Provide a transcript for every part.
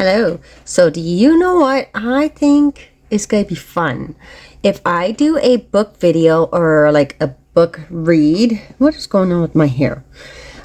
Hello. So, do you know what I think is going to be fun? If I do a book video or like a book read, what is going on with my hair?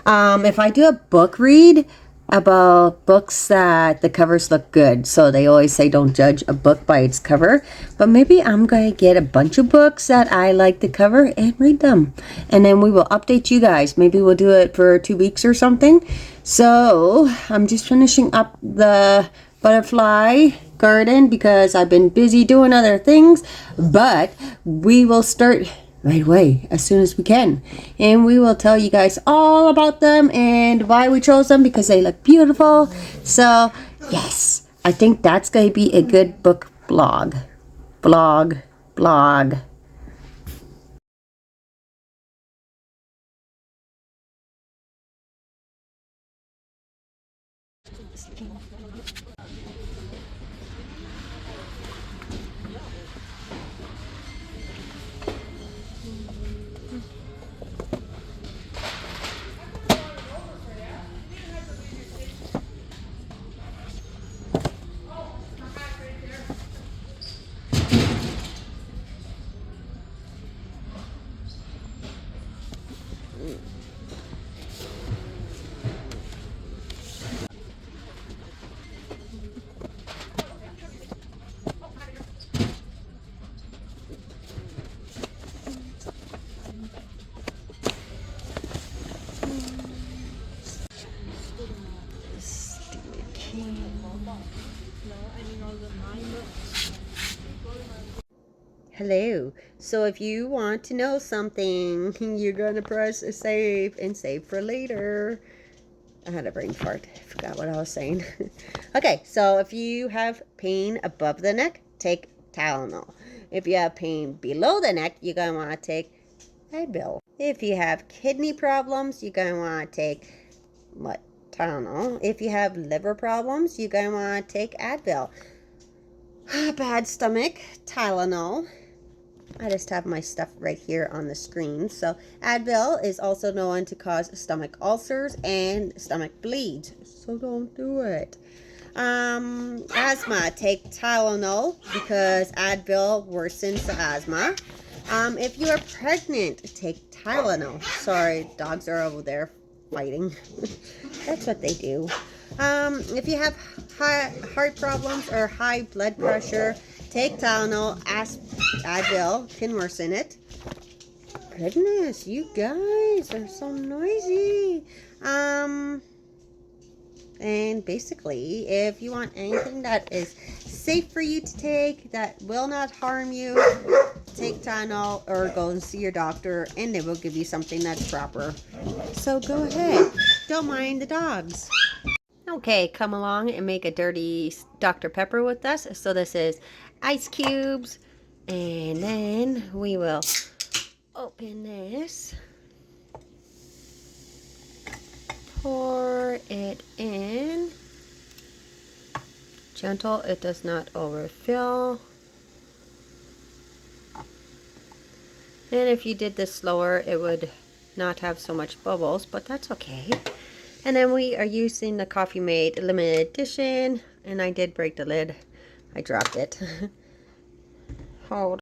If I do a book read about books that the covers look good, so they always say don't judge a book by its cover, but maybe I'm going to get a bunch of books that I like the cover and read them. And then we will update you guys. Maybe we'll do it for 2 weeks or something. So I'm just finishing up the butterfly garden because I've been busy doing other things, but we will start right away as soon as we can, and we will tell you guys all about them and why we chose them, because they look beautiful. So yes, I think that's going to be a good book blog. Hello. So if you want to know something, you're gonna press save and save for later. I had a brain fart. I forgot what I was saying. Okay, so if you have pain above the neck, take Tylenol. If you have pain below the neck, you're gonna want to take Advil. If you have kidney problems, you're gonna want to take what? Tylenol. If you have liver problems, you're gonna want to take Advil. Bad stomach, Tylenol. I just have my stuff right here on the screen. So Advil is also known to cause stomach ulcers and stomach bleeds. So don't do it. Asthma, take Tylenol because Advil worsens the asthma. If you are pregnant, take Tylenol. Sorry, dogs are over there fighting. That's what they do. If you have heart problems or high blood pressure, take Tylenol. Advil can worsen it. Goodness, you guys are so noisy. And basically, if you want anything that is safe for you to take, that will not harm you, take Tylenol or go and see your doctor, and they will give you something that's proper. So go ahead. Don't mind the dogs. Okay, come along and make a dirty Dr. Pepper with us. So this is ice cubes, and then we will open this, pour it in. Gentle, it does not overfill. And if you did this slower, it would not have so much bubbles, but that's okay. And then we are using the Coffee Mate limited edition, and I did break the lid. I dropped it. Hold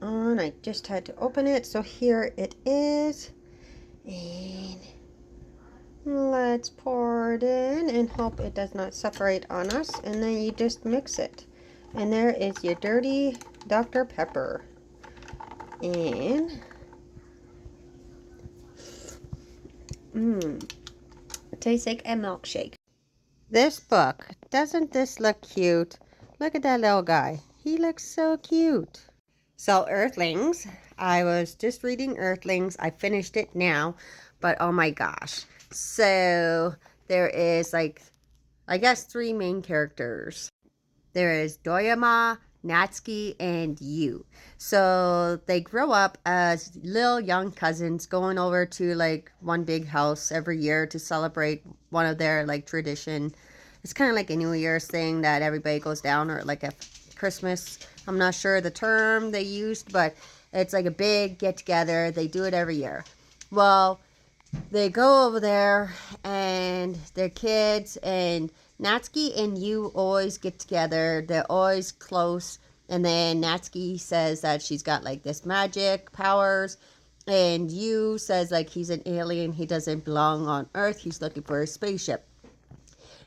on, I just had to open it. So here it is, and let's pour it in and hope it does not separate on us. And then you just mix it, and there is your dirty Dr. Pepper. And it tastes like a milkshake. This book, doesn't this look cute? Look at that little guy. He looks so cute. So Earthlings, I was just reading Earthlings. I finished it now, but oh my gosh. So there is like, I guess 3 main characters. There is Doyama, Natsuki, and Yu. So they grow up as little young cousins, going over to like one big house every year to celebrate one of their like tradition. It's kind of like a New Year's thing that everybody goes down, or like a Christmas. I'm not sure the term they used, but it's like a big get together. They do it every year. Well, they go over there and and their kids, and Natsuki and Yu always get together. They're always close. And then Natsuki says that she's got like this magic powers, and Yu says like he's an alien, he doesn't belong on Earth, he's looking for a spaceship.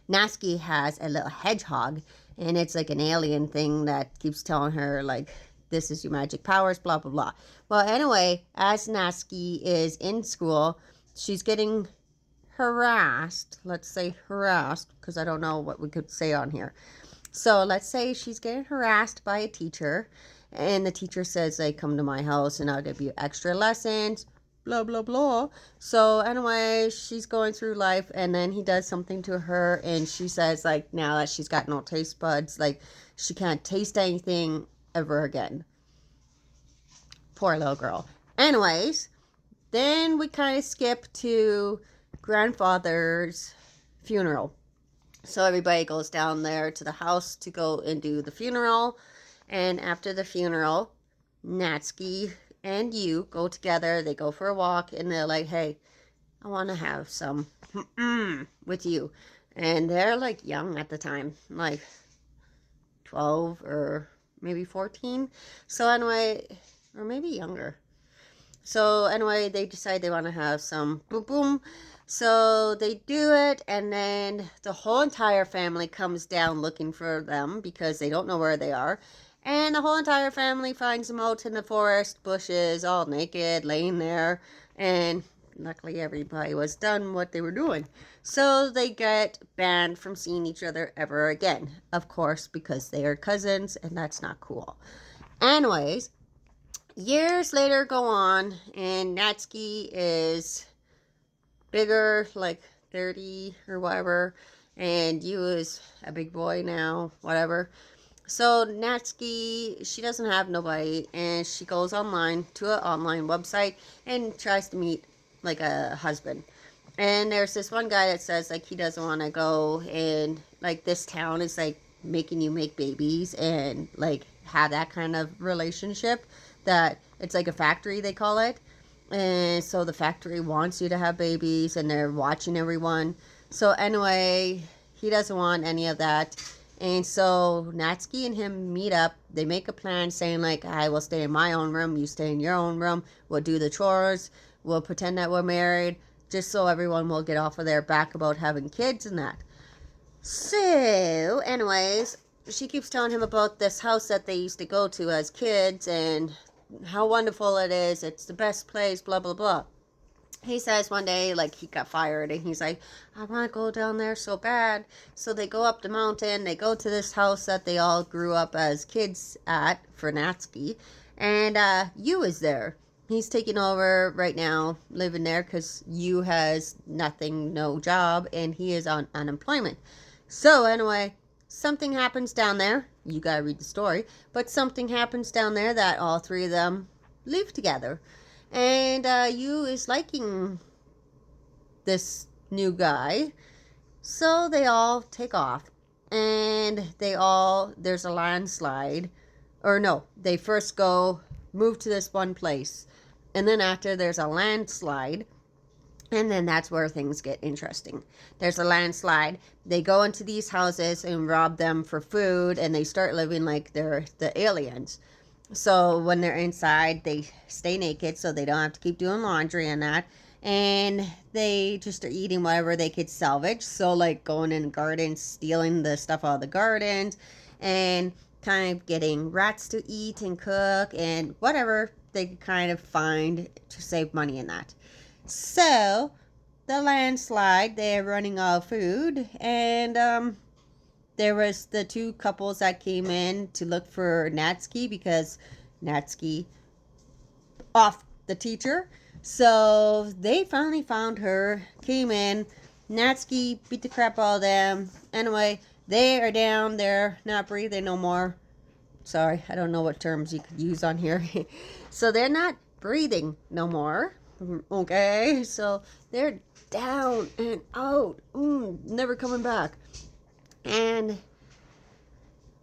Natsuki has a little hedgehog, and it's like an alien thing that keeps telling her like, this is your magic powers, blah blah blah. Well, anyway, as Natsuki is in school, she's getting harassed. Let's say harassed, because I don't know what we could say on here. So let's say she's getting harassed by a teacher, and the teacher says, like, come to my house and I'll give you extra lessons, blah blah blah. So anyway, she's going through life, and then he does something to her, and she says like, now that she's got no taste buds, like she can't taste anything ever again. Poor little girl. Anyways, then we kind of skip to grandfather's funeral. So everybody goes down there to the house to go and do the funeral. And after the funeral, Natsuki and Yu go together. They go for a walk, and they're like, hey, I want to have some with you. And they're like young at the time, like 12 or maybe 14. So anyway, or maybe younger. So anyway, they decide they want to have some boom boom. So they do it, and then the whole entire family comes down looking for them because they don't know where they are. And the whole entire family finds them out in the forest, bushes, all naked, laying there. And luckily everybody was done what they were doing. So they get banned from seeing each other ever again. Of course, because they are cousins, and that's not cool. Anyways, years later go on, and Natsuki is bigger, like 30 or whatever, and Yu is a big boy now, whatever. So Natsuki, she doesn't have nobody, and she goes online to an online website and tries to meet like a husband. And there's this one guy that says like he doesn't want to go, and like this town is like making you make babies and like have that kind of relationship, that it's like a factory, they call it. And so the factory wants you to have babies, and they're watching everyone. So anyway, he doesn't want any of that. And so Natsuki and him meet up. They make a plan saying like, I will stay in my own room, you stay in your own room. We'll do the chores. We'll pretend that we're married, just so everyone will get off of their back about having kids and that. So anyways, she keeps telling him about this house that they used to go to as kids and how wonderful it is. It's the best place, blah, blah, blah. He says one day, like, he got fired, and he's like, I want to go down there so bad. So they go up the mountain. They go to this house that they all grew up as kids at for Natsuki. And Yu is there. He's taking over right now, living there, because Yu has nothing, no job, and he is on unemployment. So anyway, something happens down there. You gotta read the story. But something happens down there that all three of them live together. And Yu is liking this new guy. So they all take off. And there's a landslide. Or no, they first move to this one place. And then after, there's a landslide. And then that's where things get interesting. There's a landslide. They go into these houses and rob them for food, and they start living like they're the aliens. So when they're inside, they stay naked so they don't have to keep doing laundry and that. And they just are eating whatever they could salvage. So like going in gardens, stealing the stuff out of the gardens, and kind of getting rats to eat and cook and whatever they could kind of find to save money in that. So, the landslide, they're running out of food, and there was the two couples that came in to look for Natsuki because Natsuki off the teacher. So, they finally found her, came in, Natsuki beat the crap out of them. Anyway, they are down, they're not breathing no more. Sorry, I don't know what terms you could use on here. So, they're not breathing no more. Okay, so they're down and out, never coming back. And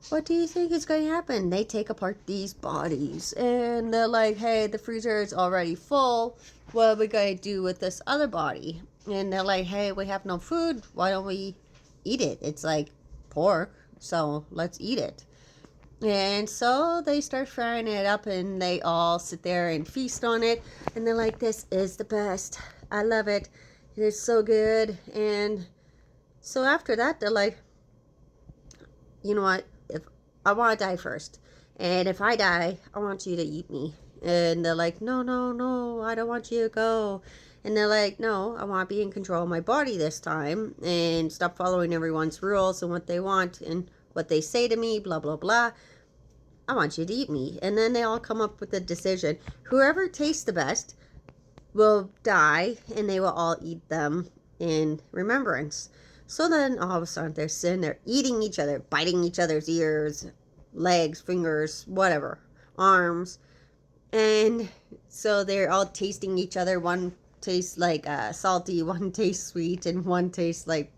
what do you think is going to happen? They take apart these bodies, and they're like, hey, the freezer is already full. What are we going to do with this other body? And they're like, hey, we have no food. Why don't we eat it? It's like pork, so let's eat it. And so they start frying it up and they all sit there and feast on it. And they're like, this is the best. I love it. It is so good. And so after that, they're like, you know what? If I want to die first. And if I die, I want you to eat me. And they're like, no, no, no, I don't want you to go. And they're like, no, I want to be in control of my body this time and stop following everyone's rules and what they want and what they say to me, blah, blah, blah. I want you to eat me. And then they all come up with a decision. Whoever tastes the best will die and they will all eat them in remembrance. So then all of a sudden they're sitting there eating each other, biting each other's ears, legs, fingers, whatever, arms. And so they're all tasting each other. One tastes like salty, one tastes sweet, and one tastes like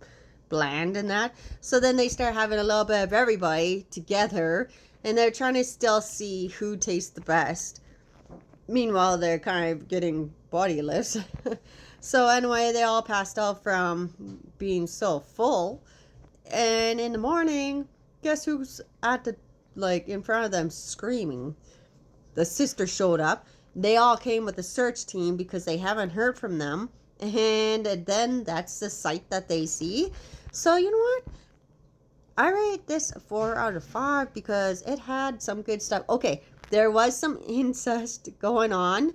bland and that. So then they start having a little bit of everybody together and they're trying to still see who tastes the best. Meanwhile, they're kind of getting bodiless. So anyway, they all passed out from being so full. And in the morning, guess who's at the, like, in front of them screaming? The sister showed up. They all came with the search team because they haven't heard from them. And then that's the sight that they see. So you know what? I rate this a 4 out of 5 because it had some good stuff. Okay, there was some incest going on.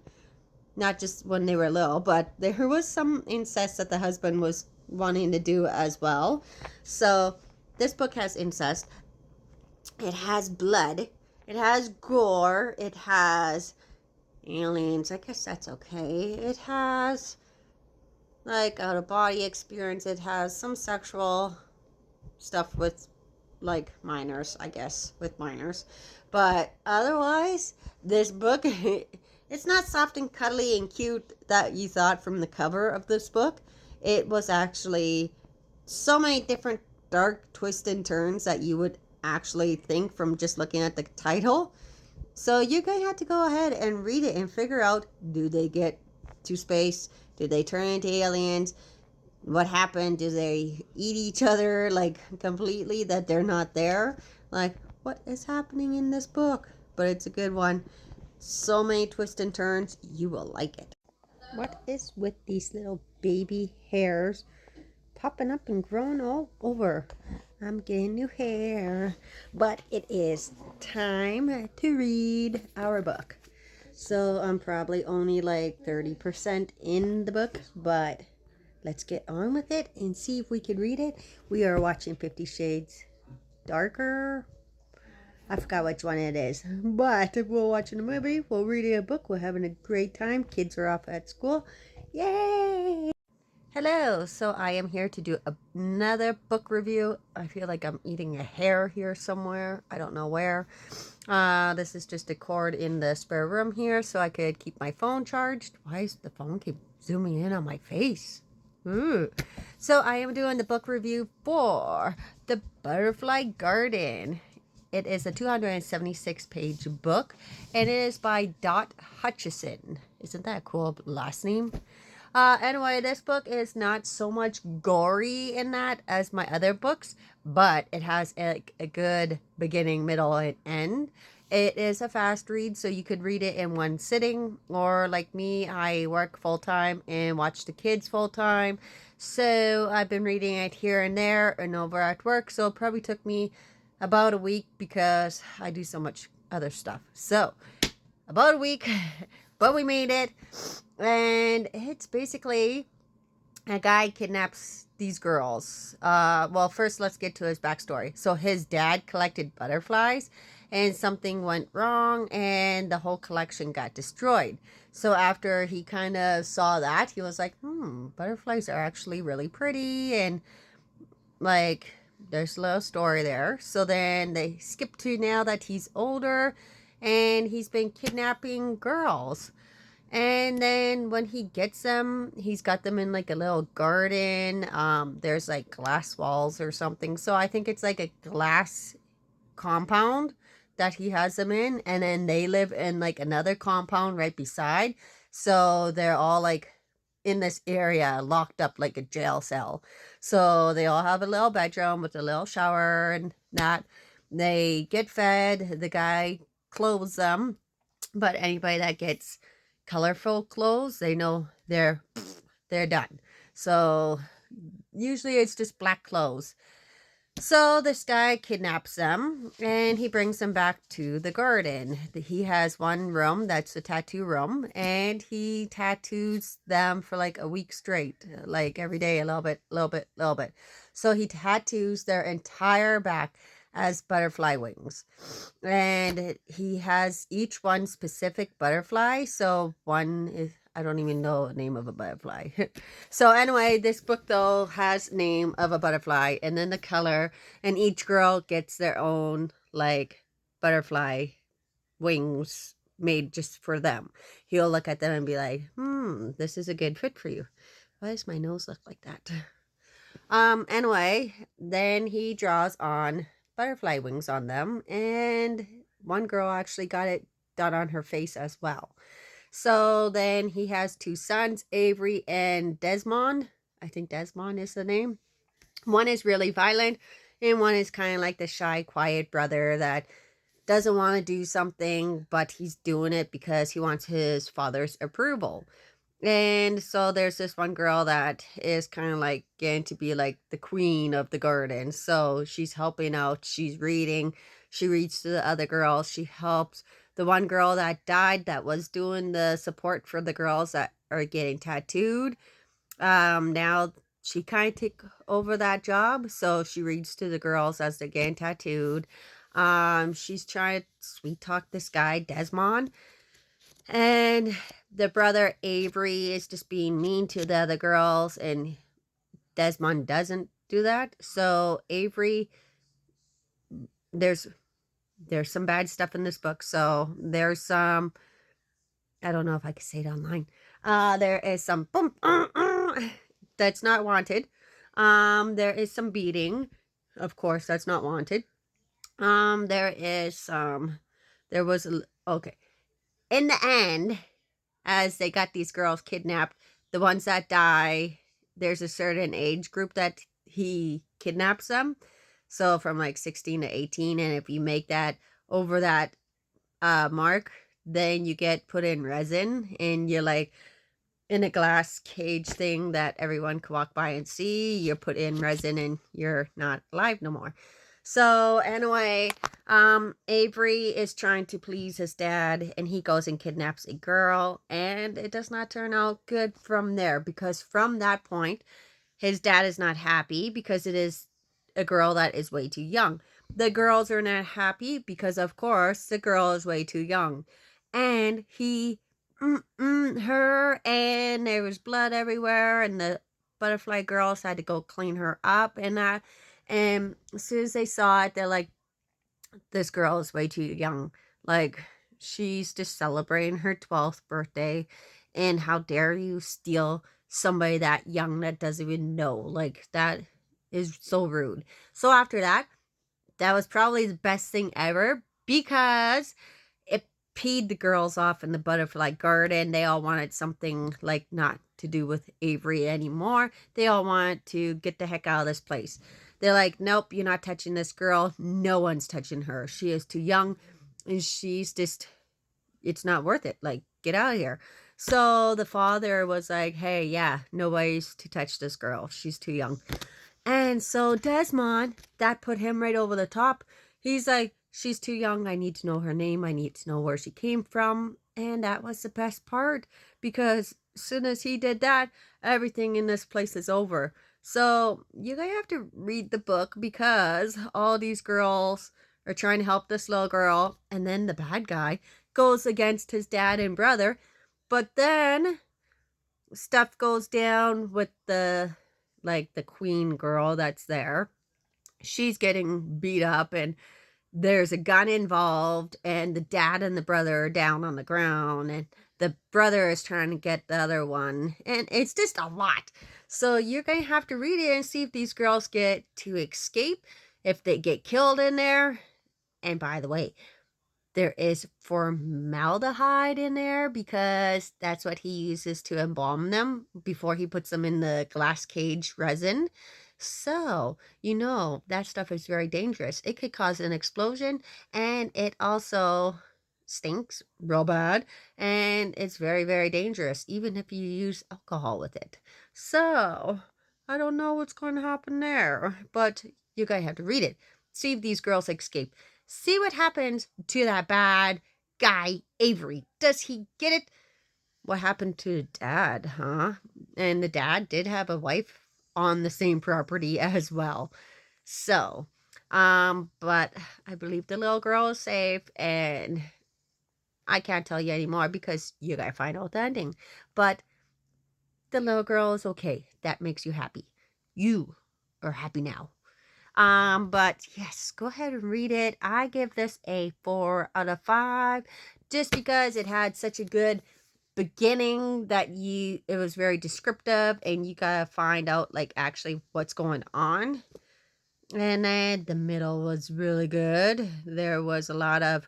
Not just when they were little, but there was some incest that the husband was wanting to do as well. So this book has incest. It has blood. It has gore. It has aliens. I guess that's okay. It has like out of body experience. It has some sexual stuff with like minors, I guess, with minors. But otherwise, this book, it's not soft and cuddly and cute that you thought from the cover of this book. It was actually so many different dark twists and turns that you would actually think from just looking at the title. So you're going to have to go ahead and read it and figure out, do they get to space? Do they turn into aliens? What happened? Do they eat each other like completely that they're not there? Like, what is happening in this book? But it's a good one. So many twists and turns. You will like it. What is with these little baby hairs popping up and growing all over? I'm getting new hair. But it is time to read our book. So I'm probably only like 30% in the book, but let's get on with it and see if we can read it. We are watching 50 Shades Darker. I forgot which one it is. But if we're watching a movie, we're reading a book, we're having a great time. Kids are off at school. Yay! Hello, so I am here to do another book review. I feel like I'm eating a hair here somewhere. I don't know where. This is just a cord in the spare room here so I could keep my phone charged. Why is the phone keep zooming in on my face? Ooh. So I am doing the book review for The Butterfly Garden. It is a 276-page book, and it is by Dot Hutchison. Isn't that a cool last name? Anyway, this book is not so much gory in that as my other books, but it has a good beginning, middle, and end. It is a fast read, so you could read it in one sitting, or like me, I work full-time and watch the kids full-time, so I've been reading it here and there and over at work, so it probably took me about a week because I do so much other stuff. So, about a week, but we made it. And it's basically a guy kidnaps these girls. Well, first let's get to his backstory. So his dad collected butterflies and something went wrong and the whole collection got destroyed. So after he kind of saw that, he was like, butterflies are actually really pretty, and like there's a little story there. So then they skip to now that he's older and he's been kidnapping girls. And then when he gets them, he's got them in like a little garden. There's like glass walls or something. So I think it's like a glass compound that he has them in. And then they live in like another compound right beside. So they're all like in this area locked up like a jail cell. So they all have a little bedroom with a little shower and that. They get fed. The guy clothes them. But anybody that gets colorful clothes, they know they're done. So usually it's just black clothes. So this guy kidnaps them and he brings them back to the garden. He has one room that's a tattoo room and he tattoos them for like a week straight, like every day, a little bit, little bit, little bit. So he tattoos their entire back as butterfly wings. And he has each one specific butterfly. So one is, I don't even know the name of a butterfly. So anyway, this book though has name of a butterfly and then the color, and each girl gets their own like butterfly wings made just for them. He'll look at them and be like, this is a good fit for you. Why does my nose look like that? Anyway, then he draws on butterfly wings on them, and one girl actually got it done on her face as well. So then he has two sons, Avery and Desmond. I think Desmond is the name. One is really violent, and one is kind of like the shy, quiet brother that doesn't want to do something, but he's doing it because he wants his father's approval. And so there's this one girl that is kind of like getting to be like the queen of the garden. So she's helping out. She's reading. She reads to the other girls. She helps the one girl that died that was doing the support for the girls that are getting tattooed. Now she kind of took over that job. So she reads to the girls as they're getting tattooed. She's trying to sweet talk this guy, Desmond. And the brother Avery is just being mean to the other girls, and Desmond doesn't do that. So Avery, there's some bad stuff in this book. So there's some, I don't know if I can say it online. There is some that's not wanted. There is some beating, of course, that's not wanted. There is some. There was okay. In the end, as they got these girls kidnapped, the ones that die, there's a certain age group that he kidnaps them. So from like 16 to 18, and if you make that over that mark, then you get put in resin, and you're like in a glass cage thing that everyone can walk by and see. You're put in resin and you're not alive no more. So anyway, Avery is trying to please his dad, and he goes and kidnaps a girl, and it does not turn out good from there, because from that point, his dad is not happy because it is a girl that is way too young. The girls are not happy because, of course, the girl is way too young. And he her, and there was blood everywhere, and the butterfly girls had to go clean her up and that. And as soon as they saw it, they're like, this girl is way too young. Like, she's just celebrating her 12th birthday. And how dare you steal somebody that young that doesn't even know? Like, that is so rude. So after that, that was probably the best thing ever, because it peed the girls off in the butterfly garden. They all wanted something like not to do with Avery anymore. They all wanted to get the heck out of this place. They're like, nope, you're not touching this girl. No one's touching her. She is too young, and she's just, it's not worth it. Like, get out of here. So the father was like, hey, yeah, nobody's to touch this girl. She's too young. And so Desmond, that put him right over the top. He's like, she's too young. I need to know her name. I need to know where she came from. And that was the best part, because as soon as he did that, everything in this place is over. So you guys have to read the book, because all these girls are trying to help this little girl, and then the bad guy goes against his dad and brother. But then stuff goes down with the queen girl that's there. She's getting beat up, and there's a gun involved, and the dad and the brother are down on the ground, and the brother is trying to get the other one, and it's just a lot. So you're going to have to read it and see if these girls get to escape, if they get killed in there. And by the way, There is formaldehyde in there because that's what he uses to embalm them before he puts them in the glass cage resin. So, that stuff is very dangerous. It could cause an explosion, and it also stinks real bad, and it's very, very dangerous, even if you use alcohol with it. So, I don't know what's going to happen there, but you guys have to read it. See if these girls escape. See what happens to that bad guy, Avery. Does he get it? What happened to the dad, huh? And the dad did have a wife on the same property as well. So, but I believe the little girl is safe, and I can't tell you anymore because you gotta find out the ending. But the little girl is okay. That makes you happy. You are happy now. But yes, go ahead and read it. I give this a 4 out of 5 just because it had such a good beginning that it was very descriptive and you gotta find out like actually what's going on. And then the middle was really good. There was a lot of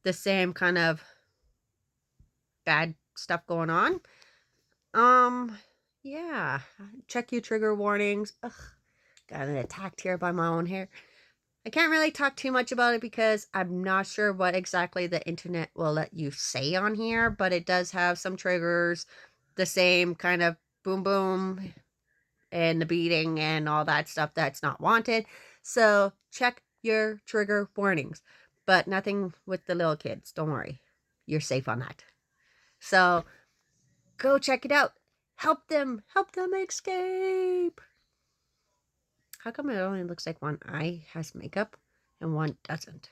the same kind of bad stuff going on. Yeah. Check your trigger warnings. Ugh, got attacked here by my own hair. I can't really talk too much about it because I'm not sure what exactly the internet will let you say on here, but it does have some triggers, the same kind of boom boom and the beating and all that stuff that's not wanted. So check your trigger warnings, but nothing with the little kids. Don't worry. You're safe on that. So go check it out. Help them escape. How come it only looks like one eye has makeup and one doesn't?